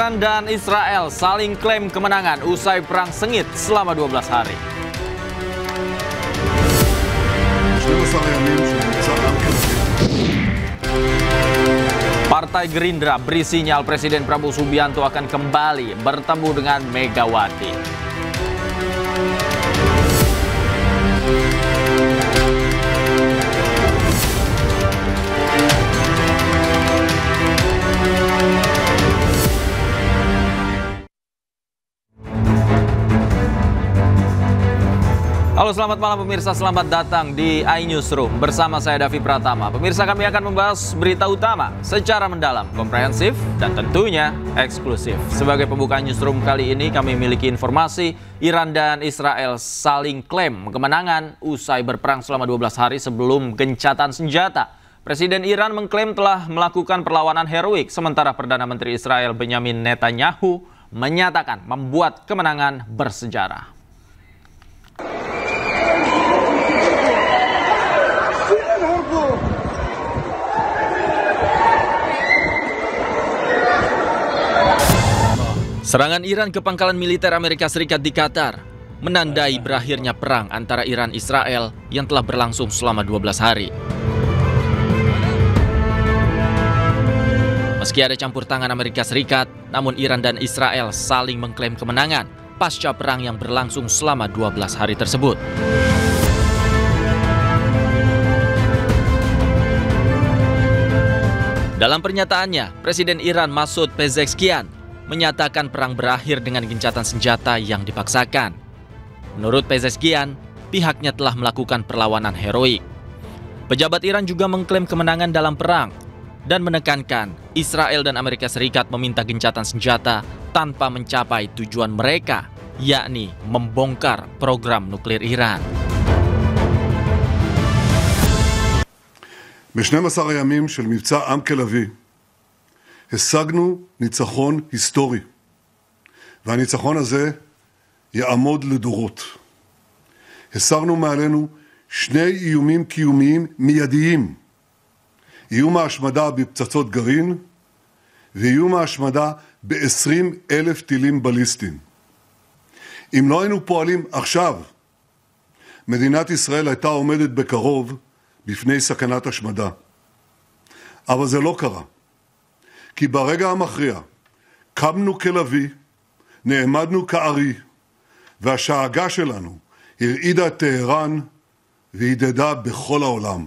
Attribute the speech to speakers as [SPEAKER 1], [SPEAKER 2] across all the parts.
[SPEAKER 1] Iran dan Israel saling klaim kemenangan usai perang sengit selama 12 hari. Partai Gerindra beri sinyal Presiden Prabowo Subianto akan kembali bertemu dengan Megawati. Halo, selamat malam pemirsa, selamat datang di iNewsroom bersama saya Davi Pratama. Pemirsa, kami akan membahas berita utama secara mendalam, komprehensif, dan tentunya eksklusif. Sebagai pembuka Newsroom kali ini kami memiliki informasi Iran dan Israel saling klaim kemenangan usai berperang selama 12 hari sebelum gencatan senjata. Presiden Iran mengklaim telah melakukan perlawanan heroik, sementara Perdana Menteri Israel Benjamin Netanyahu menyatakan membuat kemenangan bersejarah. Serangan Iran ke pangkalan militer Amerika Serikat di Qatar menandai berakhirnya perang antara Iran-Israel yang telah berlangsung selama 12 hari. Meski ada campur tangan Amerika Serikat, namun Iran dan Israel saling mengklaim kemenangan pasca perang yang berlangsung selama 12 hari tersebut. Dalam pernyataannya, Presiden Iran Masoud Pezeshkian menyatakan perang berakhir dengan gencatan senjata yang dipaksakan. Menurut Pezeshkian, pihaknya telah melakukan perlawanan heroik. Pejabat Iran juga mengklaim kemenangan dalam perang dan menekankan Israel dan Amerika Serikat meminta gencatan senjata tanpa mencapai tujuan mereka, yakni membongkar program nuklir Iran.
[SPEAKER 2] ב-12 הימים של מבצע עם כלבי השגנו ניצחון היסטורי, והניצחון הזה יעמוד לדורות. הסרנו מעלינו שני איומים קיומיים מיידיים, איום ההשמדה בפצצות גרעין ואיום ההשמדה ב-20,000 טילים בליסטיים. אם לא היינו פועלים עכשיו, מדינת ישראל הייתה עומדת בקרוב בפני סכנת השמדה. אבל זה לא קרה. כי ברגע המכריע קמנו כלבי, נעמדנו כארי, והשאגה שלנו הרעידה את טהרן והדהדה בכל העולם.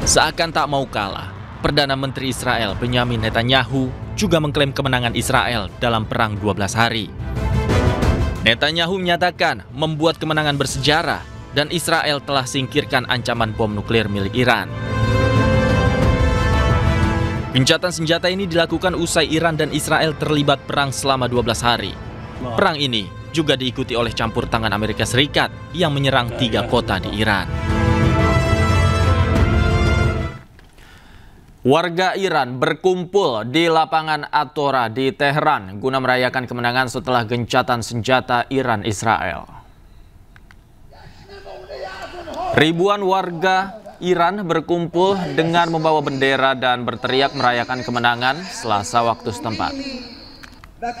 [SPEAKER 1] Seakan tak mau kalah, Perdana Menteri Israel Benjamin Netanyahu juga mengklaim kemenangan Israel dalam perang 12 hari. Netanyahu menyatakan membuat kemenangan bersejarah dan Israel telah singkirkan ancaman bom nuklir milik Iran. Gencatan senjata ini dilakukan usai Iran dan Israel terlibat perang selama 12 hari. Perang ini juga diikuti oleh campur tangan Amerika Serikat yang menyerang 3 kota di Iran. Warga Iran berkumpul di lapangan Atora di Teheran guna merayakan kemenangan setelah gencatan senjata Iran-Israel. Ribuan warga Iran berkumpul dengan membawa bendera dan berteriak merayakan kemenangan Selasa waktu setempat.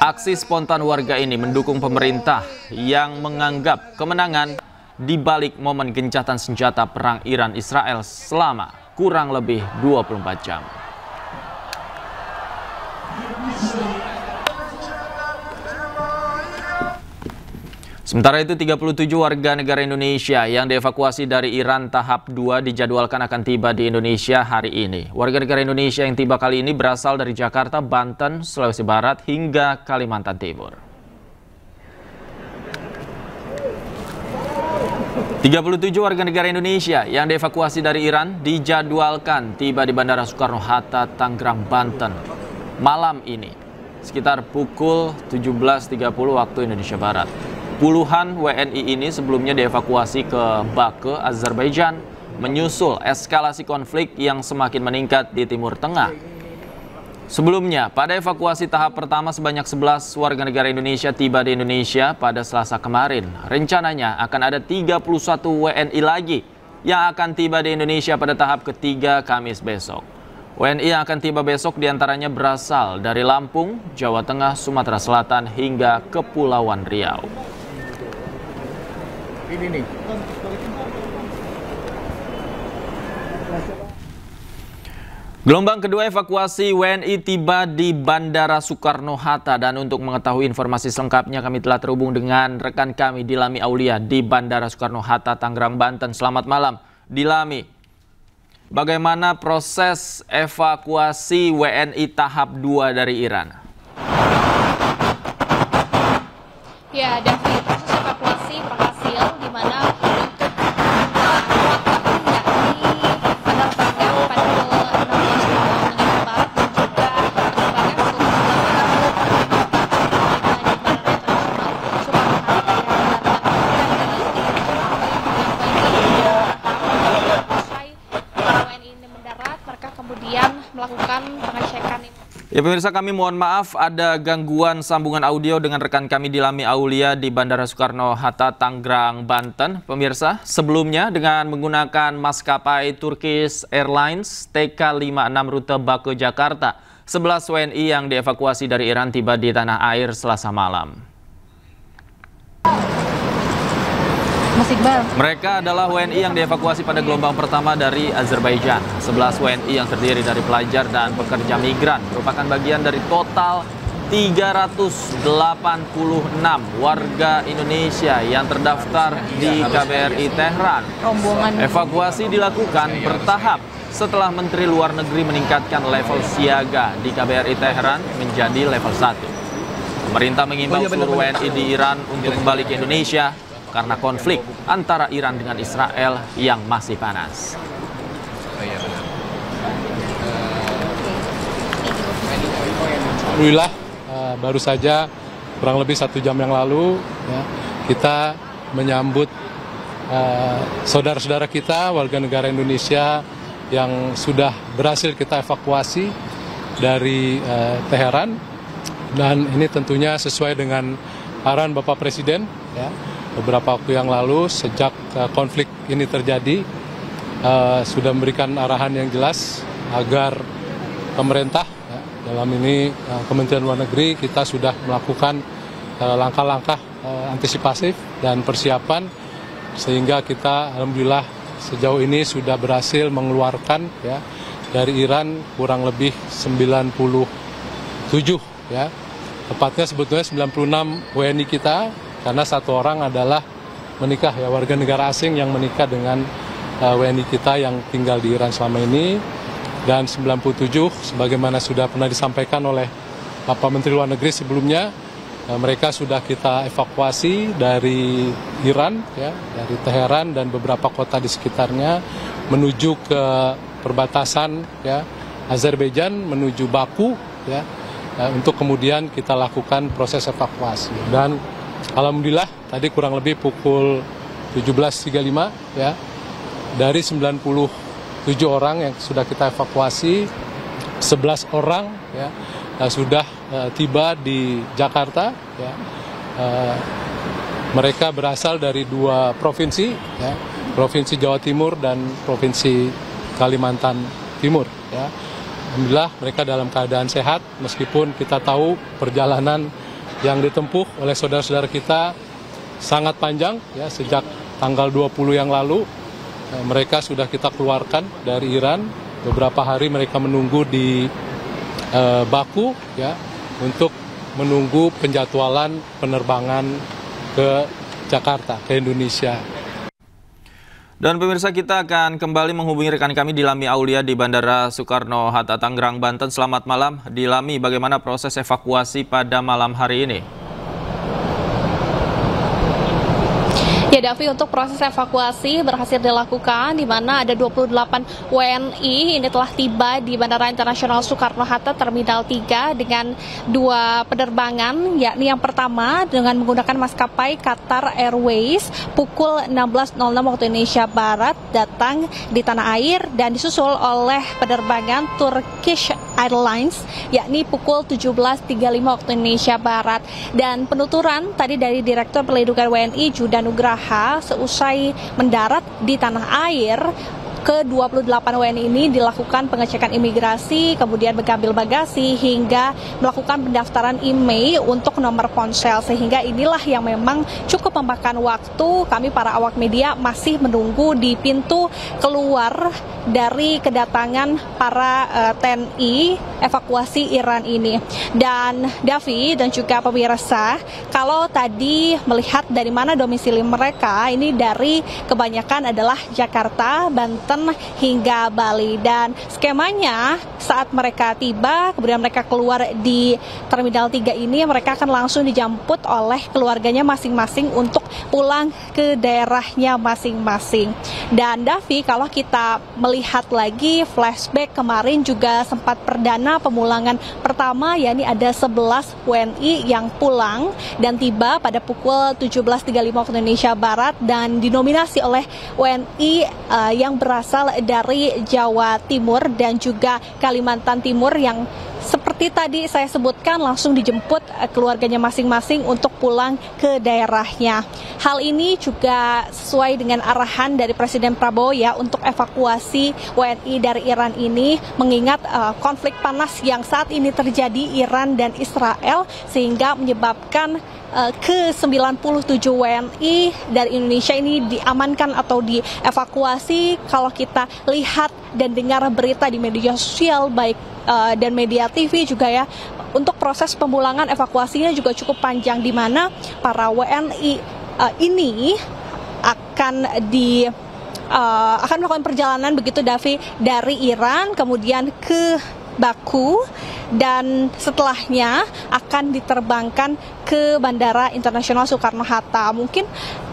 [SPEAKER 1] Aksi spontan warga ini mendukung pemerintah yang menganggap kemenangan di balik momen gencatan senjata perang Iran-Israel selama kurang lebih 24 jam. Sementara itu, 37 warga negara Indonesia yang dievakuasi dari Iran tahap 2 dijadwalkan akan tiba di Indonesia hari ini. Warga negara Indonesia yang tiba kali ini berasal dari Jakarta, Banten, Sulawesi Barat, hingga Kalimantan Timur. 37 warga negara Indonesia yang dievakuasi dari Iran dijadwalkan tiba di Bandara Soekarno-Hatta, Tangerang, Banten malam ini, sekitar pukul 17.30 waktu Indonesia Barat. Puluhan WNI ini sebelumnya dievakuasi ke Baku, Azerbaijan, menyusul eskalasi konflik yang semakin meningkat di Timur Tengah. Sebelumnya, pada evakuasi tahap pertama sebanyak 11 warga negara Indonesia tiba di Indonesia pada Selasa kemarin. Rencananya akan ada 31 WNI lagi yang akan tiba di Indonesia pada tahap ketiga Kamis besok. WNI yang akan tiba besok diantaranya berasal dari Lampung, Jawa Tengah, Sumatera Selatan, hingga Kepulauan Riau. Ini nih. Gelombang kedua evakuasi WNI tiba di Bandara Soekarno-Hatta, dan untuk mengetahui informasi selengkapnya kami telah terhubung dengan rekan kami Dilami Aulia di Bandara Soekarno-Hatta, Tangerang, Banten. Selamat malam, Dilami. Bagaimana proses evakuasi WNI tahap 2 dari Iran?
[SPEAKER 3] Ya, David, proses evakuasi berhasil di mana melakukan pengecekan ini.
[SPEAKER 1] Ya pemirsa, kami mohon maaf ada gangguan sambungan audio dengan rekan kami Dilami Aulia di Bandara Soekarno-Hatta, Tangerang, Banten. Pemirsa, sebelumnya dengan menggunakan maskapai Turkish Airlines TK56 rute Baku Jakarta, 11 WNI yang dievakuasi dari Iran tiba di tanah air Selasa malam. Mereka adalah WNI yang dievakuasi pada gelombang pertama dari Azerbaijan. 11 WNI yang terdiri dari pelajar dan pekerja migran merupakan bagian dari total 386 warga Indonesia yang terdaftar di KBRI Tehran. Evakuasi dilakukan bertahap setelah Menteri Luar Negeri meningkatkan level siaga di KBRI Tehran menjadi level 1. Pemerintah mengimbau seluruh WNI di Iran untuk kembali ke Indonesia karena konflik antara Iran dengan Israel yang masih panas.
[SPEAKER 4] Alhamdulillah, baru saja kurang lebih 1 jam yang lalu ya, kita menyambut saudara-saudara kita warga negara Indonesia yang sudah berhasil kita evakuasi dari Teheran, dan ini tentunya sesuai dengan arahan Bapak Presiden ya. Beberapa waktu yang lalu sejak konflik ini terjadi sudah memberikan arahan yang jelas agar pemerintah ya, dalam ini Kementerian Luar Negeri kita sudah melakukan langkah-langkah antisipasif dan persiapan sehingga kita alhamdulillah sejauh ini sudah berhasil mengeluarkan ya dari Iran kurang lebih 97 ya, tepatnya sebetulnya 96 WNI kita. Karena 1 orang adalah menikah ya, warga negara asing yang menikah dengan WNI kita yang tinggal di Iran selama ini. Dan 97 sebagaimana sudah pernah disampaikan oleh Bapak Menteri Luar Negeri sebelumnya, mereka sudah kita evakuasi dari Iran ya, dari Teheran dan beberapa kota di sekitarnya menuju ke perbatasan ya Azerbaijan menuju Baku ya, untuk kemudian kita lakukan proses evakuasi. Dan alhamdulillah tadi kurang lebih pukul 17.35 ya, dari 97 orang yang sudah kita evakuasi, 11 orang ya sudah tiba di Jakarta ya. Mereka berasal dari 2 provinsi ya, Provinsi Jawa Timur dan Provinsi Kalimantan Timur ya. Alhamdulillah mereka dalam keadaan sehat meskipun kita tahu perjalanan yang ditempuh oleh saudara-saudara kita sangat panjang ya, sejak tanggal 20 yang lalu mereka sudah kita keluarkan dari Iran. Beberapa hari mereka menunggu di Baku ya untuk menunggu penjadwalan penerbangan ke Jakarta, ke Indonesia.
[SPEAKER 1] Dan pemirsa, kita akan kembali menghubungi rekan kami Dilami Aulia di Bandara Soekarno-Hatta, Tangerang, Banten. Selamat malam, Dilami. Bagaimana proses evakuasi pada malam hari ini?
[SPEAKER 3] Ya Davi, untuk proses evakuasi berhasil dilakukan di mana ada 28 WNI ini telah tiba di Bandara Internasional Soekarno-Hatta Terminal 3 dengan 2 penerbangan, yakni yang pertama dengan menggunakan maskapai Qatar Airways pukul 16.06 waktu Indonesia Barat datang di tanah air dan disusul oleh penerbangan Turkish Airlines yakni pukul 17.35 waktu Indonesia Barat. Dan penuturan tadi dari Direktur Perlindungan WNI Judah Nugraha seusai mendarat di tanah air ke-28 WNI ini dilakukan pengecekan imigrasi, kemudian mengambil bagasi, hingga melakukan pendaftaran email untuk nomor ponsel. Sehingga inilah yang memang cukup memakan waktu. Kami para awak media masih menunggu di pintu keluar dari kedatangan para TNI evakuasi Iran ini. Dan Davi dan juga pemirsa, kalau tadi melihat dari mana domisili mereka, ini dari kebanyakan adalah Jakarta, Banten, hingga Bali. Dan skemanya saat mereka tiba, kemudian mereka keluar di Terminal 3 ini, mereka akan langsung dijemput oleh keluarganya masing-masing untuk pulang ke daerahnya masing-masing. Dan Davi, kalau kita melihat lagi flashback kemarin juga sempat perdana pemulangan pertama, yakni ada 11 WNI yang pulang dan tiba pada pukul 17.35 waktu Indonesia Barat dan dinominasi oleh WNI yang berasal dari Jawa Timur dan juga Kalimantan Timur yang seperti tadi saya sebutkan langsung dijemput keluarganya masing-masing untuk pulang ke daerahnya. Hal ini juga sesuai dengan arahan dari Presiden Prabowo ya untuk evakuasi WNI dari Iran ini, mengingat konflik panas yang saat ini terjadi Iran dan Israel sehingga menyebabkan ke-97 WNI dari Indonesia ini diamankan atau dievakuasi. Kalau kita lihat dan dengar berita di media sosial baik dan media TV juga ya, untuk proses pemulangan evakuasinya juga cukup panjang, di mana para WNI ini akan melakukan perjalanan begitu Davi dari Iran kemudian ke Baku dan setelahnya akan diterbangkan ke Bandara Internasional Soekarno-Hatta. Mungkin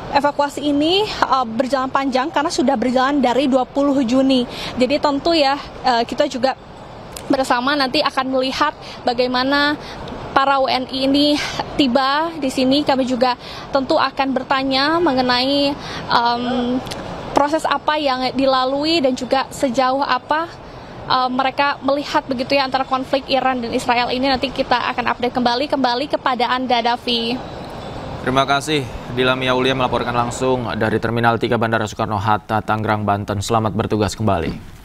[SPEAKER 3] evakuasi ini berjalan panjang karena sudah berjalan dari 20 Juni. Jadi tentu ya kita juga bersama nanti akan melihat bagaimana para WNI ini tiba di sini. Kami juga tentu akan bertanya mengenai proses apa yang dilalui dan juga sejauh apa mereka melihat begitu ya antara konflik Iran dan Israel ini. Nanti kita akan update kembali kepada Anda, Davi.
[SPEAKER 1] Terima kasih Dilan Aulia melaporkan langsung dari Terminal 3 Bandara Soekarno-Hatta, Tangerang, Banten. Selamat bertugas kembali.